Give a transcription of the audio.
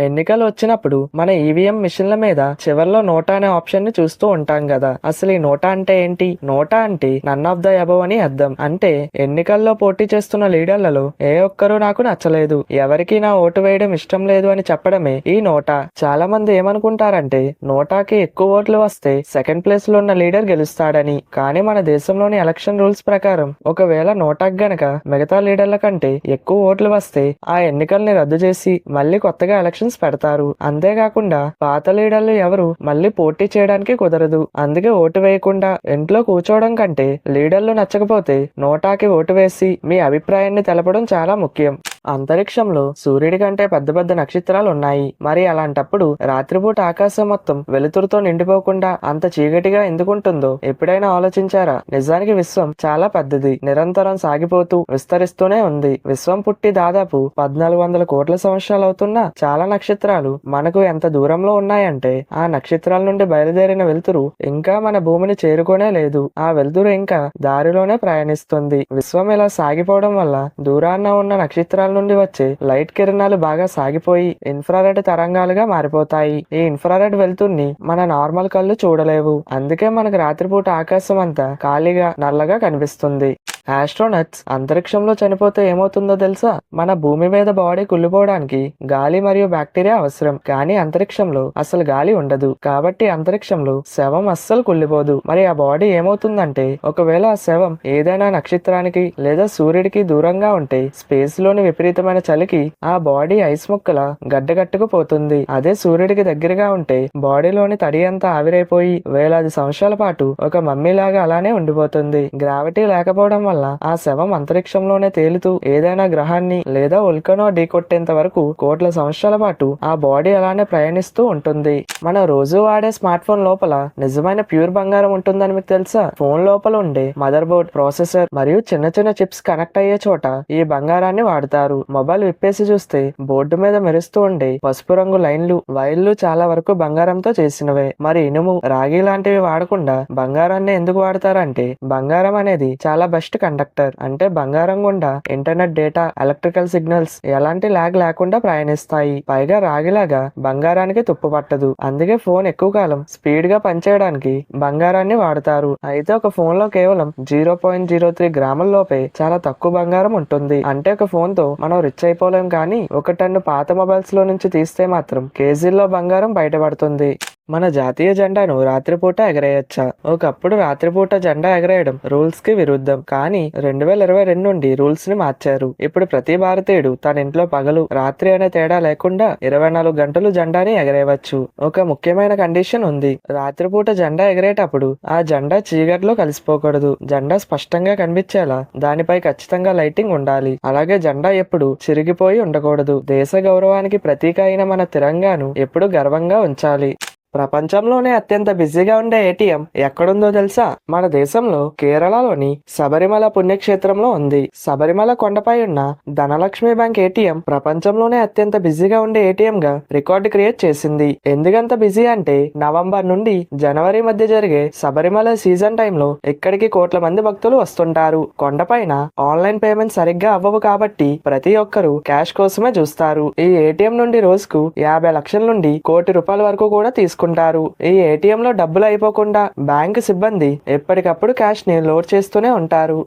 ఎన్నికలు వచ్చినప్పుడు మన ఈవీఎం మిషన్ల మీద చివర్లో నోటా అనే ఆప్షన్ ని చూస్తూ ఉంటాం కదా. అసలు ఈ నోటా అంటే ఏంటి? నోటా అంటే నన్ ఆఫ్ ద అబవ్ అని అర్థం. అంటే ఎన్నికల్లో పోటీ చేస్తున్న లీడర్లలో ఏ ఒక్కరూ నాకు నచ్చలేదు, ఎవరికి నా ఓటు వేయడం ఇష్టం లేదు అని చెప్పడమే ఈ నోటా. చాలా మంది ఏమనుకుంటారంటే నోటాకి ఎక్కువ ఓట్లు వస్తే సెకండ్ ప్లేస్ లో ఉన్న లీడర్ గెలుస్తాడని. కానీ మన దేశంలోని ఎలక్షన్ రూల్స్ ప్రకారం ఒకవేళ నోటాకి గనక మిగతా లీడర్ల కంటే ఎక్కువ ఓట్లు వస్తే ఆ ఎన్నికల్ని రద్దు చేసి మళ్ళీ కొత్తగా ఎలక్షన్ పెడతారు. అంతేకాకుండా పాత లీడర్లు ఎవరు మళ్ళీ పోటీ చేయడానికి కుదరదు. అందుకే ఓటు వేయకుండా ఇంట్లో కూర్చోవడం కంటే లీడర్లు నచ్చకపోతే నోటాకి ఓటు వేసి మీ అభిప్రాయాన్ని తెలపడం చాలా ముఖ్యం. అంతరిక్షంలో సూర్యుడి కంటే పెద్ద పెద్ద నక్షత్రాలు ఉన్నాయి. మరి అలాంటప్పుడు రాత్రిపూట ఆకాశం మొత్తం వెలుతురుతో నిండిపోకుండా అంత చీకటిగా ఎందుకుంటుందో ఎప్పుడైనా ఆలోచించారా? నిజానికి విశ్వం చాలా పెద్దది, నిరంతరం సాగిపోతూ విస్తరిస్తూనే ఉంది. విశ్వం పుట్టి దాదాపు 1400 కోట్ల సంవత్సరాలు అవుతున్నా చాలా నక్షత్రాలు మనకు ఎంత దూరంలో ఉన్నాయంటే ఆ నక్షత్రాల నుండి బయలుదేరిన వెలుతురు ఇంకా మన భూమిని చేరుకోనే లేదు. ఆ వెలుతురు ఇంకా దారిలోనే ప్రయాణిస్తుంది. విశ్వం ఇలా సాగిపోవడం వల్ల దూరాన ఉన్న నక్షత్రాల నుండి వచ్చే లైట్ కిరణాలు బాగా సాగిపోయి ఇన్ఫ్రారెడ్ తరంగాలుగా మారిపోతాయి. ఈ ఇన్ఫ్రారెడ్ వెలుతుర్ని మన నార్మల్ కళ్ళు చూడలేవు. అందుకే మనకు రాత్రిపూట ఆకాశం అంతా ఖాళీగా నల్లగా కనిపిస్తుంది. ఆస్ట్రోనట్స్ అంతరిక్షంలో చనిపోతే ఏమవుతుందో తెలుసా? మన భూమి మీద బాడీ కుళ్ళిపోవడానికి గాలి మరియు బ్యాక్టీరియా అవసరం. కానీ అంతరిక్షంలో అసలు గాలి ఉండదు. కాబట్టి అంతరిక్షంలో శవం అస్సలు కుళ్ళిపోదు. మరి ఆ బాడీ ఏమవుతుందంటే ఒకవేళ ఆ శవం ఏదైనా నక్షత్రానికి లేదా సూర్యుడికి దూరంగా ఉంటే స్పేస్ లోని విపరీతమైన చలికి ఆ బాడీ ఐస్ ముక్కల గడ్డగట్టుకుపోతుంది. అదే సూర్యుడికి దగ్గరగా ఉంటే బాడీలోని తడి అంతా ఆవిరైపోయి వేలాది సంవత్సరాల పాటు ఒక మమ్మీలాగా అలానే ఉండిపోతుంది. గ్రావిటీ లేకపోవడం వల్ల ఆ శవం అంతరిక్షంలోనే తేలుతూ ఏదైనా గ్రహాన్ని లేదా ఉల్కనో ఢీకొట్టేంత వరకు కోట్ల సంవత్సరాల పాటు ఆ బాడీ అలానే ప్రయాణిస్తూ ఉంటుంది. మన రోజు వాడే స్మార్ట్ ఫోన్ లోపల నిజమైన ప్యూర్ బంగారం ఉంటుందని మీకు తెలుసా? ఫోన్ లోపల ఉండే మదర్ బోర్డ్, ప్రాసెసర్ మరియు చిన్న చిన్న చిప్స్ కనెక్ట్ అయ్యే చోట ఈ బంగారాన్ని వాడతారు. మొబైల్ విప్పేసి చూస్తే బోర్డు మీద మెరుస్తూ ఉండే పసుపు రంగు లైన్లు, వైర్లు చాలా వరకు బంగారంతో చేసినవే. మరి ఇనుము, రాగి లాంటివి వాడకుండా బంగారాన్ని ఎందుకు వాడతారంటే బంగారం అనేది చాలా బెస్ట్ కండక్టర్. అంటే బంగారం గుండా ఇంటర్నెట్ డేటా, ఎలక్ట్రికల్ సిగ్నల్స్ ఎలాంటి లాగ్ లేకుండా ప్రయాణిస్తాయి. పైగా రాగిలాగా బంగారానికి తుప్పు పట్టదు. అందుకే ఫోన్ ఎక్కువ కాలం స్పీడ్ గా పనిచేయడానికి బంగారాన్ని వాడతారు. అయితే ఒక ఫోన్ లో కేవలం 0.03 గ్రాముల లోపే చాలా తక్కువ బంగారం ఉంటుంది. అంటే ఒక ఫోన్ తో మనం రిచ్ అయిపోలేం, కానీ ఒక టన్ను పాత మొబైల్స్ లో నుంచి తీస్తే మాత్రం కేజీల్లో బంగారం బయటపడుతుంది. మన జాతీయ జెండాను రాత్రిపూట ఎగరేయచ్చా? ఒకప్పుడు రాత్రిపూట జెండా ఎగరేయడం రూల్స్ కి విరుద్ధం. కానీ 2022 నుండి రూల్స్ ని మార్చారు. ఇప్పుడు ప్రతి భారతీయుడు తన ఇంట్లో పగలు రాత్రి అనే తేడా లేకుండా 24 గంటలు జెండాని ఎగరేయవచ్చు. ఒక ముఖ్యమైన కండిషన్ ఉంది. రాత్రిపూట జెండా ఎగరేటప్పుడు ఆ జెండా చీకట్లో కలిసిపోకూడదు. జెండా స్పష్టంగా కనిపించేలా దానిపై ఖచ్చితంగా లైటింగ్ ఉండాలి. అలాగే జెండా ఎప్పుడు చిరిగిపోయి ఉండకూడదు. దేశ గౌరవానికి ప్రతీక అయిన మన తిరంగాను ఎప్పుడు గర్వంగా ఉంచాలి. ప్రపంచంలోనే అత్యంత బిజీగా ఉండే ఏటీఎం ఎక్కడుందో తెలుసా? మన దేశంలో కేరళలోని శబరిమల పుణ్యక్షేత్రంలో ఉంది. శబరిమల కొండపై ఉన్న ధనలక్ష్మి బ్యాంక్ ఏటీఎం ప్రపంచంలోనే అత్యంత బిజీగా ఉండే ఏటీఎం గా రికార్డు క్రియేట్ చేసింది. ఎందుకంత బిజీ అంటే నవంబర్ నుండి జనవరి మధ్య జరిగే శబరిమల సీజన్ టైంలో ఇక్కడికి కోట్ల మంది భక్తులు వస్తుంటారు. కొండపైన ఆన్లైన్ పేమెంట్ సరిగ్గా అవ్వవు కాబట్టి ప్రతి ఒక్కరూ క్యాష్ కోసమే చూస్తారు. ఈ ఏటీఎం నుండి రోజుకు 50 లక్షల నుండి ₹1,00,00,000 వరకు కూడా తీసుకుంటారు. ఈ ఏటీఎం లో డబ్బులు అయిపోకుండా బ్యాంకు సిబ్బంది ఎప్పటికప్పుడు క్యాష్ ని లోడ్ చేస్తూనే ఉంటారు.